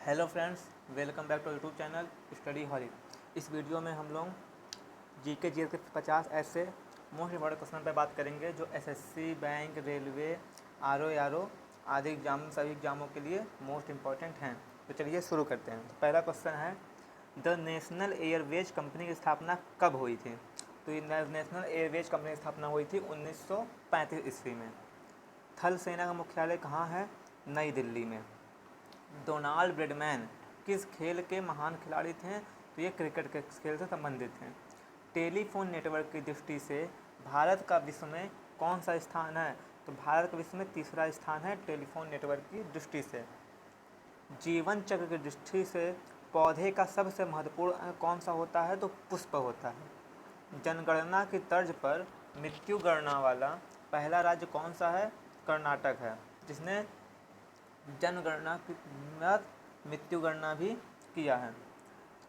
Hello friends, welcome back to YouTube channel study holly. इस video में हम लोग जीके के 50 ऐसे मोस्ट इम्पॉर्टेंट क्वेश्चन पर बात करेंगे जो एसएससी, बैंक, रेलवे, आरओ आदि एग्जाम सभी एग्जामों के लिए मोस्ट इम्पॉर्टेंट हैं। तो चलिए शुरू करते हैं। तो पहला क्वेश्चन है, द नेशनल एयरवेज कंपनी की स्थापना कब हुई थी? तो ये नेशनल एयरवेज कंपनी की स्थापना हुई थी 1935 ईस्वी में। थल सेना का मुख्यालय कहाँ है? नई दिल्ली में। डोनाल्ड ब्रैडमैन किस खेल के महान खिलाड़ी थे? तो ये क्रिकेट के खेल से संबंधित हैं। टेलीफोन नेटवर्क की दृष्टि से भारत का विश्व में कौन सा स्थान है? तो भारत का विश्व में तीसरा स्थान है टेलीफोन नेटवर्क की दृष्टि से। जीवन चक्र की दृष्टि से पौधे का सबसे महत्वपूर्ण अंग कौन सा होता है? तो पुष्प होता है। जनगणना की तर्ज पर मृत्यु गणना वाला पहला राज्य कौन सा है? कर्नाटक है, जिसने जनगणना की मृत्यु गणना भी किया है।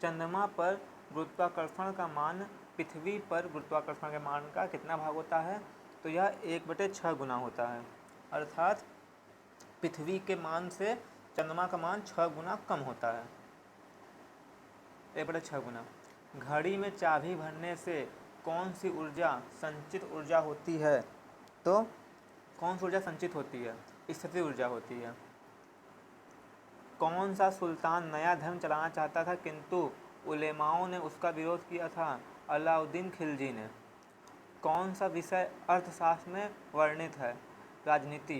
चंद्रमा पर गुरुत्वाकर्षण का मान पृथ्वी पर गुरुत्वाकर्षण के मान का कितना भाग होता है? तो यह 1/6 गुना होता है, अर्थात पृथ्वी के मान से चंद्रमा का मान 6 गुना कम होता है, 1/6 गुना। घड़ी में चाबी भरने से कौन सी ऊर्जा संचित ऊर्जा होती है? तो कौन सी ऊर्जा संचित होती है? स्थितिज ऊर्जा होती है। कौन सा सुल्तान नया धर्म चलाना चाहता था किंतु उलेमाओं ने उसका विरोध किया था? अलाउद्दीन खिलजी ने। कौन सा विषय अर्थशास्त्र में वर्णित है? राजनीति।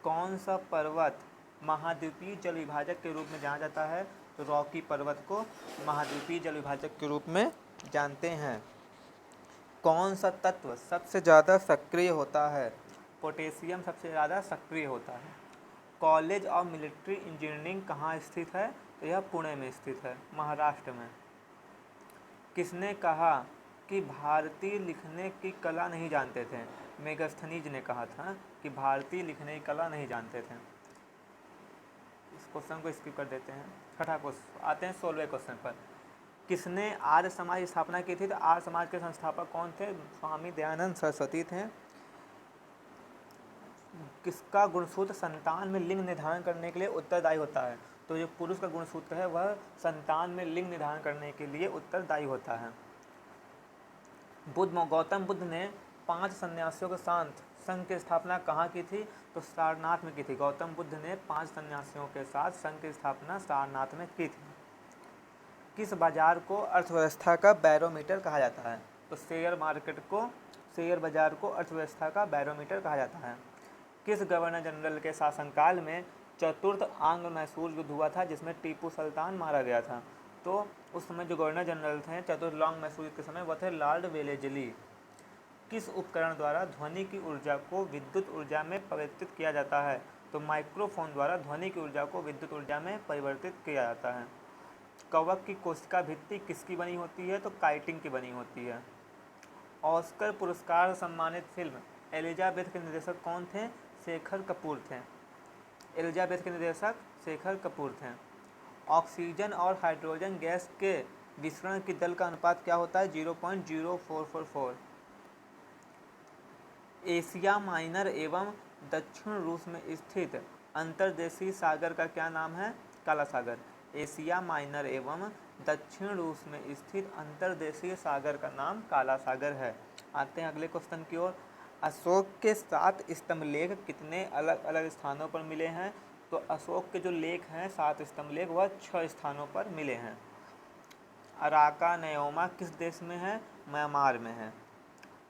कौन सा पर्वत महाद्वीपीय जल विभाजक के रूप में जाना जाता है? तो रॉकी पर्वत को महाद्वीपीय जल विभाजक के रूप में जानते हैं। कौन सा तत्व सबसे ज़्यादा सक्रिय होता है? पोटेशियम सबसे ज़्यादा सक्रिय होता है। कॉलेज ऑफ मिलिट्री इंजीनियरिंग कहाँ स्थित है? तो यह पुणे में स्थित है, महाराष्ट्र में। किसने कहा कि भारतीय लिखने की कला नहीं जानते थे? मेगास्थनीज ने कहा था कि भारतीय लिखने की कला नहीं जानते थे। इस क्वेश्चन को स्किप कर देते हैं। छठा क्वेश्चन आते हैं 16वें क्वेश्चन पर। किसने आर्य समाज की स्थापना की थी? तो आर्य समाज के संस्थापक कौन थे? स्वामी दयानंद सरस्वती थे। किसका गुणसूत्र संतान में लिंग निर्धारण करने के लिए उत्तरदायी होता है? तो जो पुरुष का गुणसूत्र है वह संतान में लिंग निर्धारण करने के लिए उत्तरदायी होता है। गौतम बुद्ध ने 5 सन्यासियों के साथ संघ की स्थापना कहाँ की थी? तो सारनाथ में की थी। गौतम बुद्ध ने 5 सन्यासियों के साथ संघ की स्थापना सारनाथ में की थी। किस बाजार को अर्थव्यवस्था का बैरोमीटर कहा जाता है? तो शेयर बाजार को अर्थव्यवस्था का बैरोमीटर कहा जाता है। किस गवर्नर जनरल के शासनकाल में चतुर्थ आंग्ल मैसूर युद्ध हुआ था जिसमें टीपू सुल्तान मारा गया था? तो उस समय जो गवर्नर जनरल थे चतुर्थ लॉन्ग मैसूर युद्ध के समय वह थे लॉर्ड वेलेस्ली। किस उपकरण द्वारा ध्वनि की ऊर्जा को विद्युत ऊर्जा में परिवर्तित किया जाता है? तो माइक्रोफोन द्वारा ध्वनि की ऊर्जा को विद्युत ऊर्जा में परिवर्तित किया जाता है। कवक की कोशिका भित्ति किसकी बनी होती है? तो काइटिन की बनी होती है। ऑस्कर पुरस्कार सम्मानित फिल्म एलिजाबेथ के निर्देशक कौन थे? शेखर कपूर थे। एलिजाबेथ के निर्देशक शेखर कपूर थे। ऑक्सीजन और हाइड्रोजन गैस के विसरण की दल का अनुपात क्या होता है? 0.0444। एशिया माइनर एवं दक्षिण रूस में स्थित अंतर्देशीय सागर का क्या नाम है? काला सागर। एशिया माइनर एवं दक्षिण रूस में स्थित अंतर्देशीय सागर का नाम काला सागर है। आते हैं अगले क्वेश्चन की ओर। अशोक के 7 स्तंभ लेख कितने अलग अलग स्थानों पर मिले हैं? तो अशोक के जो लेख हैं 7 स्तंभ लेख वह 6 स्थानों पर मिले हैं। अराका नयोमा किस देश में है? म्यांमार में है।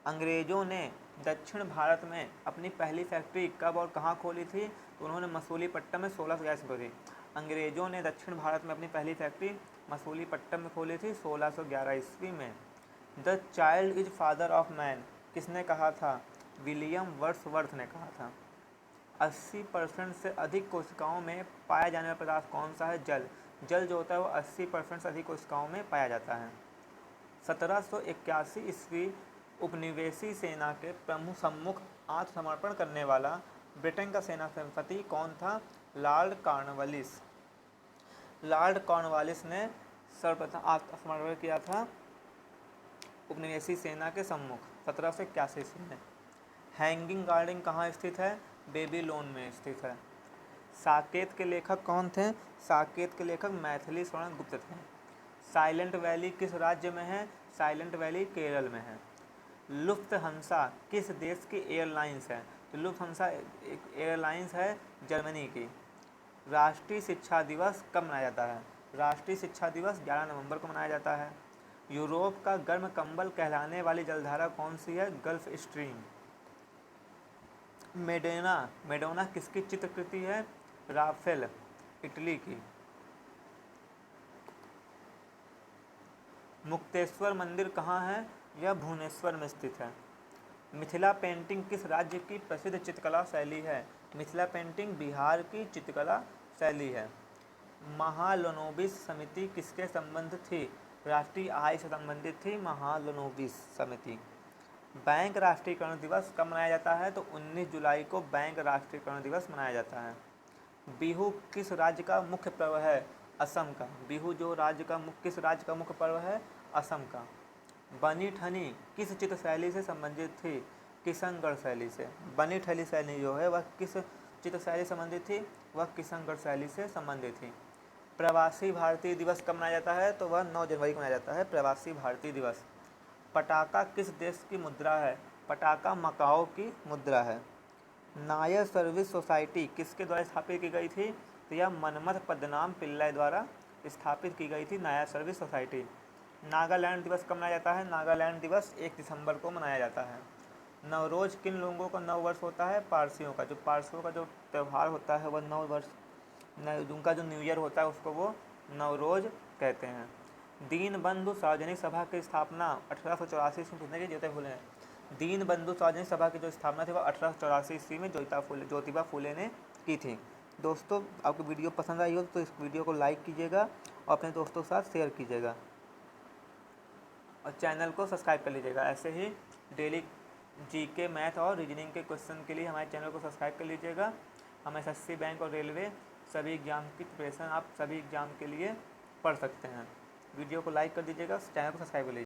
अंग्रेजों ने दक्षिण भारत में अपनी पहली फैक्ट्री कब और कहाँ खोली थी? तो उन्होंने मसूलीपट्टम में 1611 ईस्वी खोली। अंग्रेजों ने दक्षिण भारत में अपनी पहली फैक्ट्री मसूलीपट्टम में खोली थी 1611 ईस्वी में। The child is father of man किसने कहा था? विलियम वर्ड्सवर्थ ने कहा था। 80% से अधिक कोशिकाओं में पाया जाने वाला पदार्थ कौन सा है? जल। जल जो होता है वो 80% से अधिक कोशिकाओं में पाया जाता है। 1781 ईस्वी उपनिवेशी सेना के प्रमुख सम्मुख आत्मसमर्पण करने वाला ब्रिटेन का सेनापति कौन था? Lord Cornwallis. लॉर्ड कॉर्नवालिस ने सर्वप्रथम आत्मसमर्पण किया था उपनिवेशी सेना के सम्मुख 1781 ईस्वी में। हैंगिंग गार्डन कहाँ स्थित है? बेबीलोन में स्थित है। साकेत के लेखक कौन थे? साकेत के लेखक मैथिली स्वर्ण गुप्त थे। साइलेंट वैली किस राज्य में है? साइलेंट वैली केरल में है। लुफ्थहान्सा किस देश की एयरलाइंस है? तो लुफ्थहान्सा एक एयरलाइंस है जर्मनी की। राष्ट्रीय शिक्षा दिवस कब मनाया जाता है? राष्ट्रीय शिक्षा दिवस 11 नवंबर को मनाया जाता है। यूरोप का गर्म कंबल कहलाने वाली जलधारा कौन सी है? Gulf stream. मेडोना किसकी चित्रकृति है? राफेल, इटली की। मुक्तेश्वर मंदिर कहाँ है? यह भुवनेश्वर में स्थित है। मिथिला पेंटिंग किस राज्य की प्रसिद्ध चित्रकला शैली है? मिथिला पेंटिंग बिहार की चित्रकला शैली है। महालनोबिस समिति किसके संबंध थी? राष्ट्रीय आय से संबंधित थी महालनोबिस समिति। बैंक राष्ट्रीयकरण दिवस कब मनाया जाता है? तो 19 जुलाई को बैंक राष्ट्रीयकरण दिवस मनाया जाता है। बिहू किस राज्य का मुख्य पर्व है? असम का। बिहू जो किस राज्य का मुख्य पर्व है? असम का। बनी ठनी किस चित्र शैली से संबंधित थी? किशनगढ़ शैली से। बनी ठनी शैली जो है वह किस चित्र शैली से संबंधित थी? वह किशनगढ़ शैली से संबंधित थी। प्रवासी भारतीय दिवस कब मनाया जाता है? तो वह 9 जनवरी को मनाया जाता है प्रवासी भारतीय दिवस। पटाका किस देश की मुद्रा है? पटाका मकाओ की मुद्रा है। नायर सर्विस सोसाइटी किसके द्वारा स्थापित की गई थी? तो यह मनमथ पद्मनाभ पिल्लाई द्वारा स्थापित की गई थी नायर सर्विस सोसाइटी। नागालैंड दिवस कब मनाया जाता है? नागालैंड दिवस 1 दिसंबर को मनाया जाता है। नवरोज किन लोगों का नव वर्ष होता है? पारसियों का। जो पारसियों का जो त्यौहार होता है वह नव वर्ष, उनका जो न्यू ईयर होता है उसको वो नवरोज कहते हैं। दीनबंधु सार्वजनिक सभा की स्थापना 1884 ईस्वी में किसने की? फुले ने। दीनबंधु सार्वजनिक सभा की जो स्थापना थी वह 1884 ईस्वी में ज्योतिबा फुले ने की थी। दोस्तों, आपको वीडियो पसंद आई हो तो इस वीडियो को लाइक कीजिएगा और अपने दोस्तों के साथ शेयर कीजिएगा और चैनल को सब्सक्राइब कर लीजिएगा। ऐसे ही डेली जीके, मैथ और रीजनिंग के क्वेश्चन के लिए हमारे चैनल को सब्सक्राइब कर लीजिएगा। हम एसएससी बैंक और रेलवे सभी एग्ज़ाम की प्रिपरेशन आप सभी एग्ज़ाम के लिए पढ़ सकते हैं। वीडियो को लाइक कर दीजिएगा, चैनल को सब्सक्राइब कर लीजिएगा।